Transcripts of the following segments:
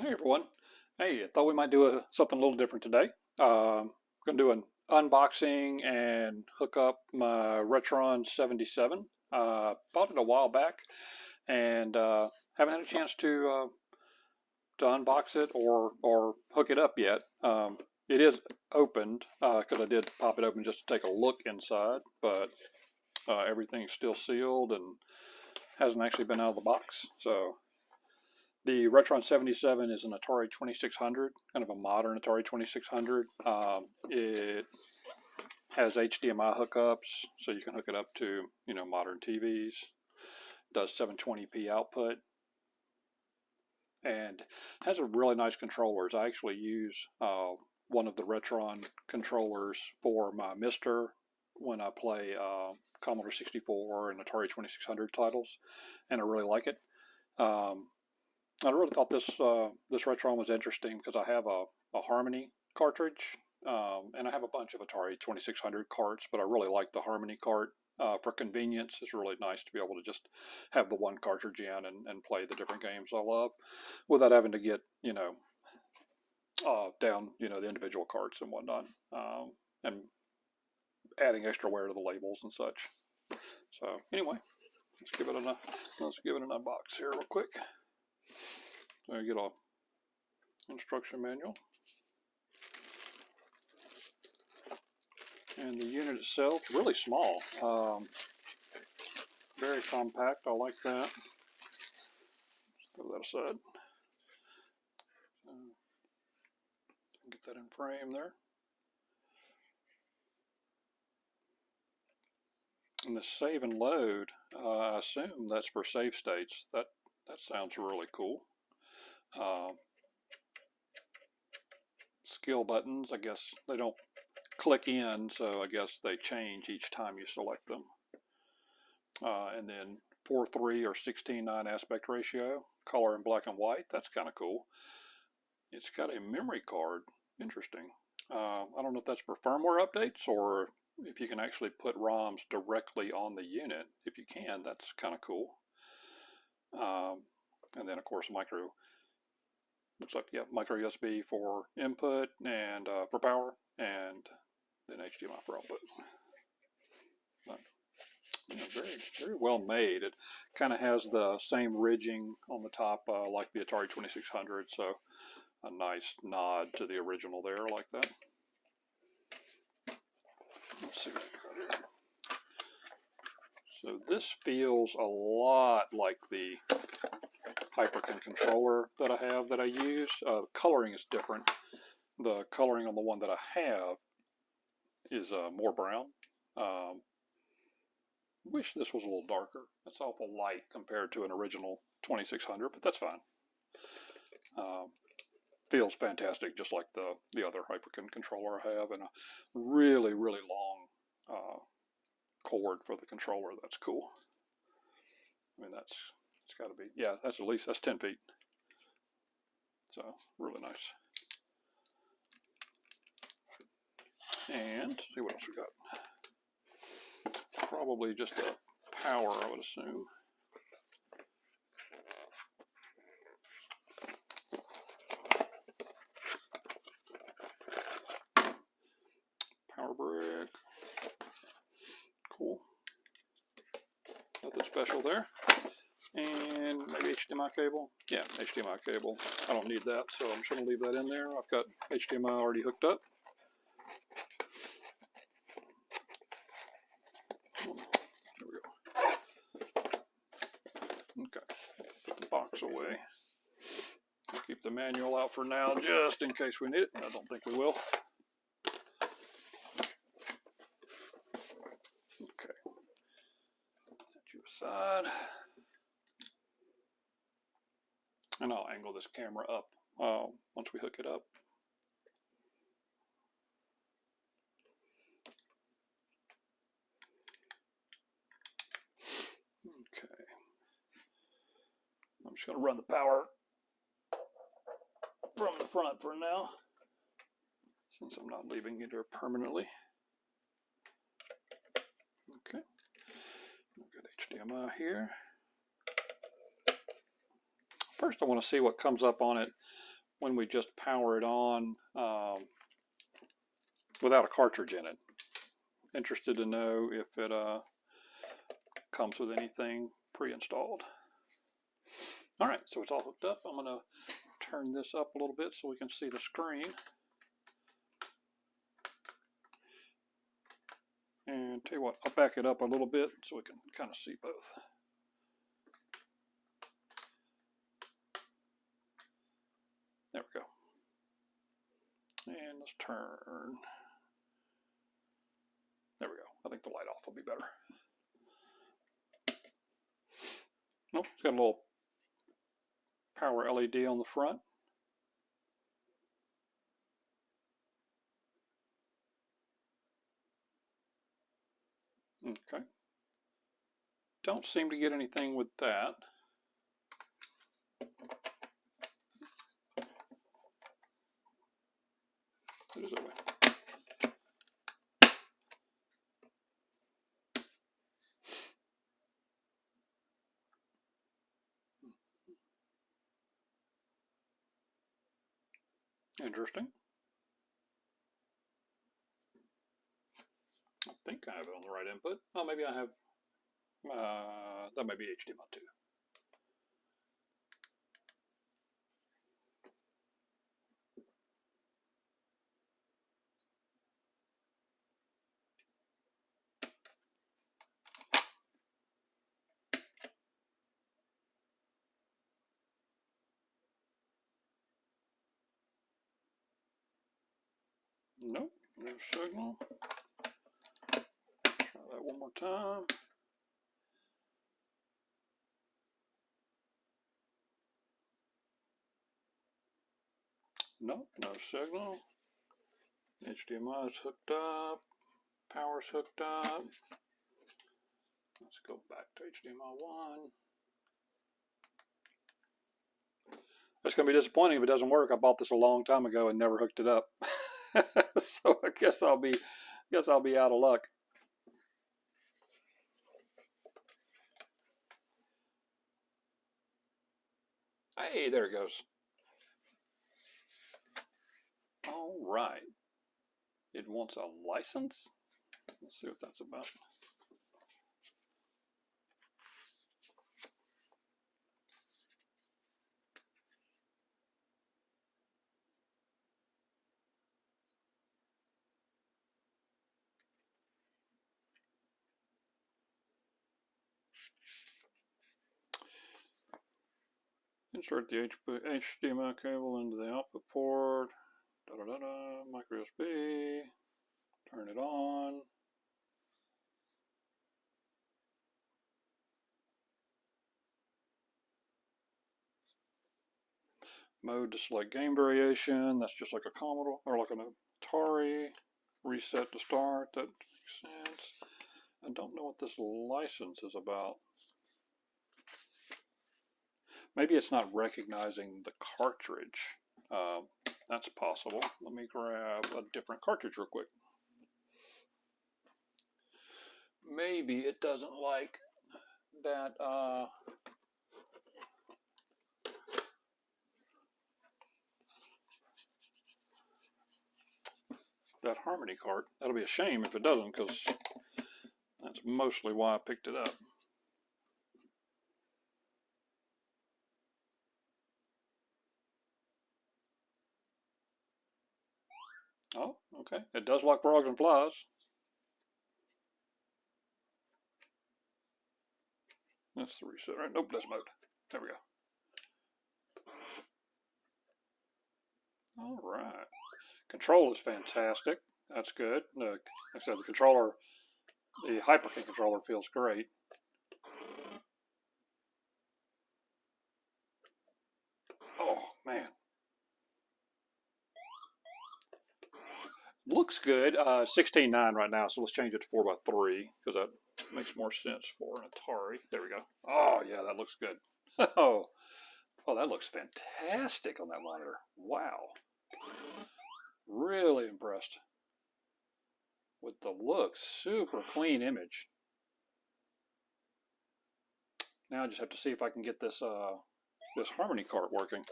Hey everyone. Hey, I thought we might do something a little different today. Going to do an unboxing and hook up my Retron 77. Bought it a while back and haven't had a chance to unbox it or hook it up yet. It is opened because I did pop it open just to take a look inside, but everything's still sealed and hasn't actually been out of the box. So the Retron 77 is an Atari 2600, kind of a modern Atari 2600. It has HDMI hookups, so you can hook it up to, modern TVs. Does 720p output, and has a really nice controllers. I actually use one of the Retron controllers for my Mister when I play Commodore 64 and Atari 2600 titles, and I really like it. I really thought this Retron was interesting because I have a Harmony cartridge, and I have a bunch of Atari 2600 carts, but I really like the Harmony cart. For convenience, it's really nice to be able to just have the one cartridge in and play the different games I love without having to get, down, the individual carts and whatnot, and adding extra wear to the labels and such. So anyway, let's give it an unbox here real quick. So you get a instruction manual, and the unit itself really small, very compact. I like that. Let's throw that aside. Get that in frame there. And the save and load, I assume that's for save states. That sounds really cool. Skill buttons, I guess they don't click in, so I guess they change each time you select them. And then 4:3 or 16:9 aspect ratio, color in black and white. That's kind of cool. It's got a memory card. Interesting. I don't know if that's for firmware updates or if you can actually put ROMs directly on the unit. If you can, that's kind of cool. And then of course looks like, yeah, micro USB for input and for power, and then HDMI for output. But, very well made. It kind of has the same ridging on the top like the Atari 2600, so a nice nod to the original there, like that. Let's see what we got here. So this feels a lot like the Hyperkin controller that I have that I use. Coloring is different. The coloring on the one that I have is more brown. Wish this was a little darker. That's awful light compared to an original 2600, but that's fine. Feels fantastic, just like the other Hyperkin controller I have, and a really, really long cord for the controller. That's cool. I mean, it's got to be, yeah, that's 10 feet. So really nice. And see what else we got. Probably just a power, I would assume. Power brick. Cool. Nothing special there. And maybe HDMI cable. Yeah, HDMI cable. I don't need that, so I'm just going to leave that in there. I've got HDMI already hooked up. There we go. Okay, put the box away. We'll keep the manual out for now, just in case we need it. I don't think we will. Okay, set you aside. And I'll angle this camera up once we hook it up. Okay. I'm just going to run the power from the front for now, since I'm not leaving it here permanently. Okay. We've got HDMI here. first I want to see what comes up on it when we just power it on without a cartridge in it. Interested to know if it comes with anything pre-installed. All right, so it's all hooked up. I'm going to turn this up a little bit so we can see the screen. And tell you what, I'll back it up a little bit so we can kind of see both. There we go. And let's turn. There we go. I think the light off will be better. Nope, it's got a little power LED on the front. Okay. Don't seem to get anything with that. It is that way. Interesting. I think I have it on the right input. Oh, maybe I have, that might be HDMI 2. Nope, no signal. Try that one more time. Nope, no signal. HDMI is hooked up. Power's hooked up. Let's go back to HDMI 1. It's going to be disappointing if it doesn't work. I bought this a long time ago and never hooked it up. So I guess I'll be out of luck. Hey, there it goes. All right. It wants a license. Let's see what that's about. Insert the HDMI cable into the output port. Micro USB. Turn it on. Mode to select game variation. That's just like a Commodore or like an Atari. Reset to start. That makes sense. I don't know what this license is about. Maybe it's not recognizing the cartridge. That's possible. Let me grab a different cartridge real quick. Maybe it doesn't like that that Harmony cart. That'll be a shame if it doesn't, because that's mostly why I picked it up. Oh, okay. It does like frogs and flies. That's the reset, right? Nope, that's mode. There we go. All right. Control is fantastic. That's good. Like I said, the controller, the Hyperkin controller feels great. Oh, man. Looks good. 16:9 right now, so let's change it to 4:3 because that makes more sense for an Atari. There we go. Oh, yeah, that looks good. Oh, that looks fantastic on that monitor. Wow. Really impressed with the look. Super clean image. Now I just have to see if I can get this this Harmony cart working.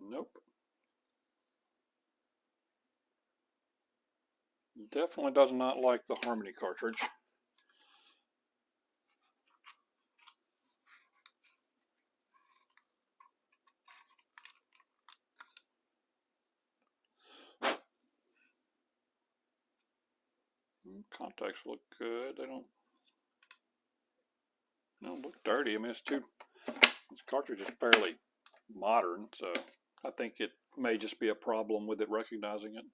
Nope. Definitely does not like the Harmony cartridge. Contacts look good. They don't look dirty. I mean, this cartridge is fairly modern, so I think it may just be a problem with it recognizing it.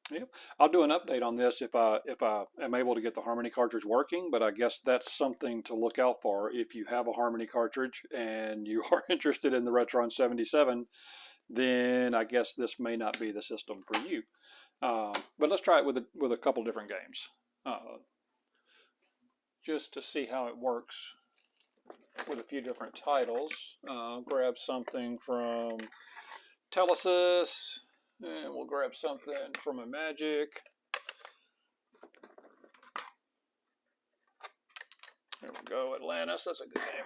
Yep. I'll do an update on this if I am able to get the Harmony cartridge working, but I guess that's something to look out for if you have a Harmony cartridge and you are interested in the Retron 77, then I guess this may not be the system for you. But let's try it with a couple different games, just to see how it works with a few different titles. Grab something from Telesis, and we'll grab something from a Magic. There we go, Atlantis, that's a good game.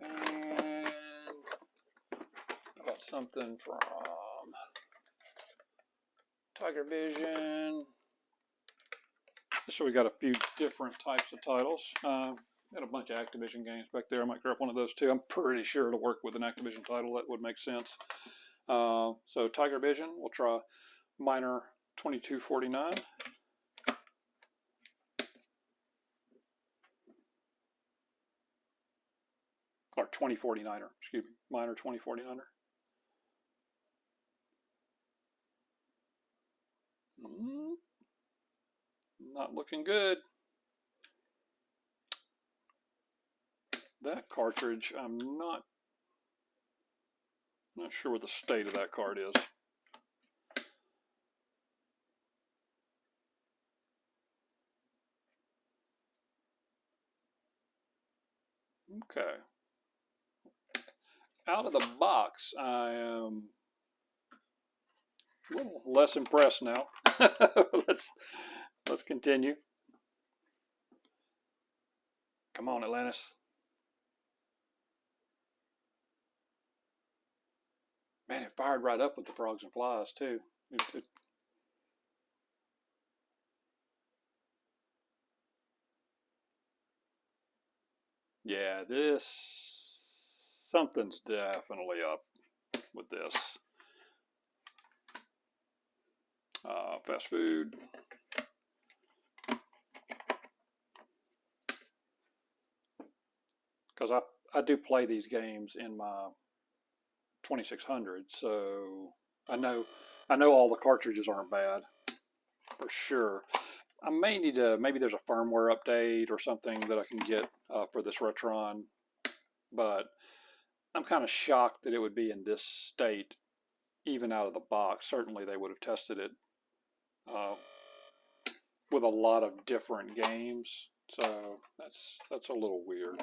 And I got something from Tiger Vision. So we got a few different types of titles. Got a bunch of Activision games back there. I might grab one of those too. I'm pretty sure to work with an Activision title that would make sense. So Tiger Vision, we'll try Miner 2249. Or 2049er, excuse me, Miner 2049er. Not looking good. That cartridge, I'm not sure what the state of that card is. Okay. Out of the box, I am a little less impressed now. Let's continue. Come on, Atlantis. Man, it fired right up with the frogs and flies too. Yeah, something's definitely up with this. Fast food. Because I do play these games in my 2600, so I know all the cartridges aren't bad for sure. I may need to, maybe there's a firmware update or something that I can get for this Retron, but I'm kind of shocked that it would be in this state even out of the box. Certainly they would have tested it with a lot of different games, so that's a little weird.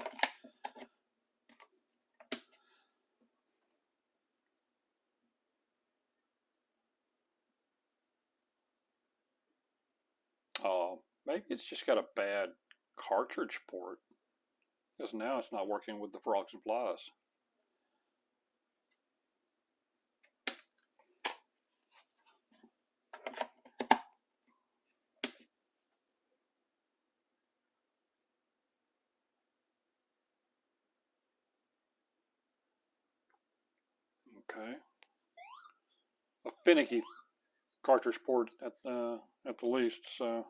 Maybe it's just got a bad cartridge port, because now it's not working with the frogs and flies. Okay. A finicky cartridge port at the least, so.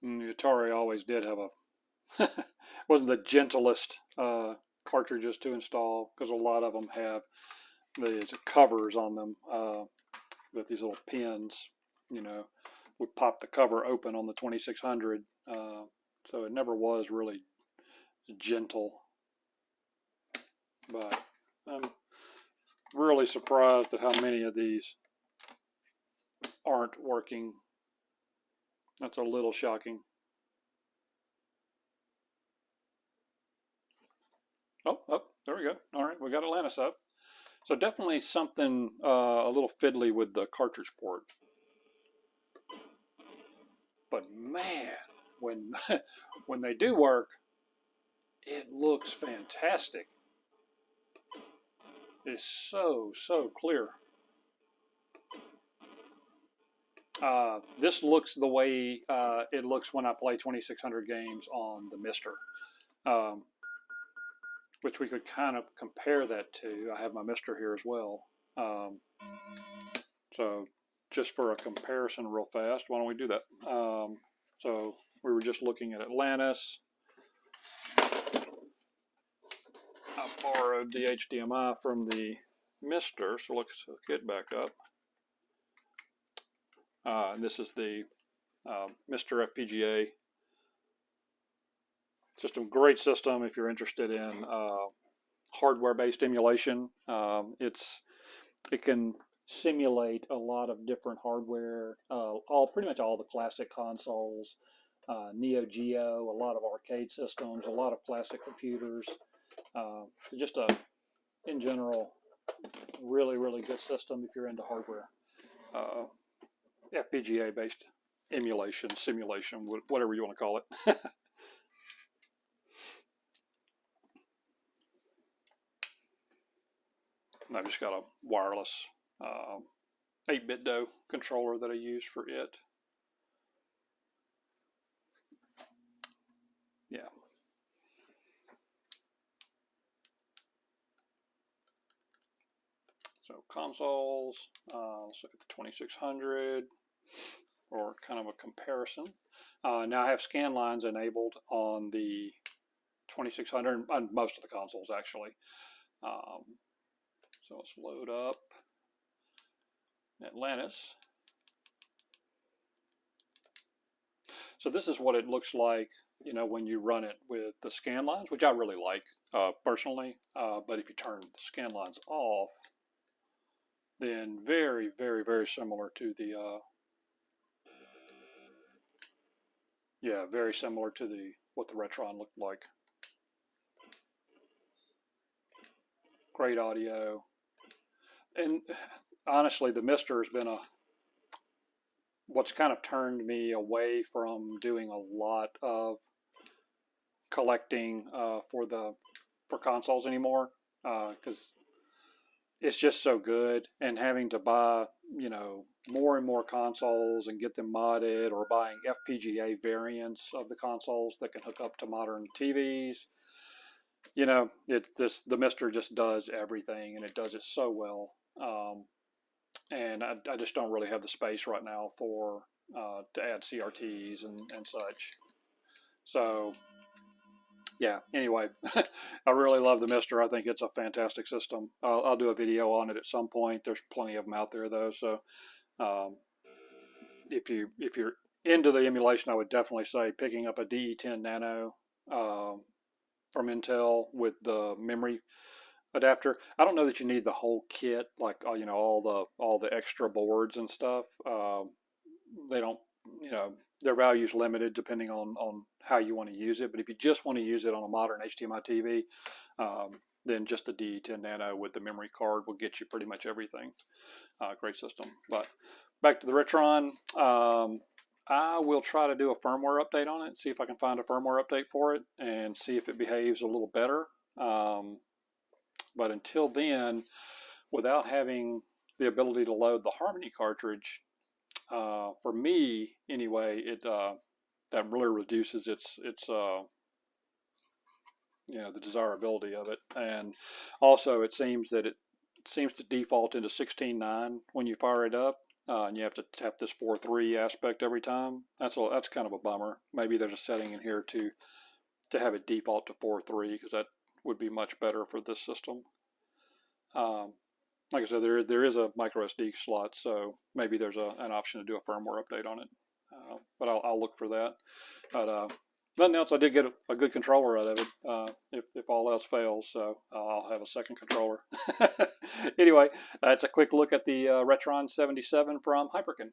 The Atari always did have a wasn't the gentlest cartridges to install, because a lot of them have these covers on them with these little pins. You know, would pop the cover open on the 2600, so it never was really gentle. But I'm really surprised at how many of these aren't working. That's a little shocking. Oh, there we go. All right, we got Atlantis up. So definitely something a little fiddly with the cartridge port. But man, when when they do work, it looks fantastic. It's so clear. This looks the way it looks when I play 2600 games on the Mister, which we could kind of compare that to. I have my Mister here as well. So just for a comparison real fast, why don't we do that? So we were just looking at Atlantis. I borrowed the HDMI from the Mister, so let's hook it back up. This is the Mister FPGA. It's just a great system if you're interested in hardware-based emulation. It can simulate a lot of different hardware, pretty much all the classic consoles, Neo Geo, a lot of arcade systems, a lot of classic computers. Just in general, really good system if you're into hardware. FPGA based emulation, simulation, whatever you want to call it. And I've just got a wireless 8-bit DO controller that I use for it. Yeah. So consoles, let's look at the 2600 or kind of a comparison. Now I have scan lines enabled on the 2600 and most of the consoles actually. So let's load up Atlantis. So this is what it looks like, you know, when you run it with the scan lines, which I really like personally. But if you turn the scan lines off, then very similar to the very similar to what the Retron looked like. Great audio. And honestly, the Mister has been what's kind of turned me away from doing a lot of collecting for consoles anymore, because it's just so good, and having to buy, you know, more and more consoles and get them modded, or buying FPGA variants of the consoles that can hook up to modern TVs. You know, the Mister just does everything, and it does it so well. And I just don't really have the space right now for to add CRTs and such. So yeah, anyway, I really love the Mister. I think it's a fantastic system. I'll do a video on it at some point. There's plenty of them out there though. So if you're into the emulation, I would definitely say picking up a DE10 Nano from Intel with the memory adapter. I don't know that you need the whole kit, like you know, all the extra boards and stuff. They don't, you know, their value is limited depending on how you want to use it. But if you just want to use it on a modern HDMI TV, then just the DE10 Nano with the memory card will get you pretty much everything. Great system. But back to the Retron. I will try to do a firmware update on it, see if I can find a firmware update for it, and see if it behaves a little better. But until then, without having the ability to load the Harmony cartridge, for me anyway, that really reduces its you know, the desirability of it. And also, it seems that it seems to default into 16:9 when you fire it up, and you have to tap this 4:3 aspect every time. That's kind of a bummer. Maybe there's a setting in here to have it default to 4:3, because that would be much better for this system. Like I said, there is a micro SD slot, so maybe there's an option to do a firmware update on it. But I'll look for that. But nothing else. I did get a good controller out of it. If all else fails, so I'll have a second controller. Anyway, that's a quick look at the Retron 77 from Hyperkin.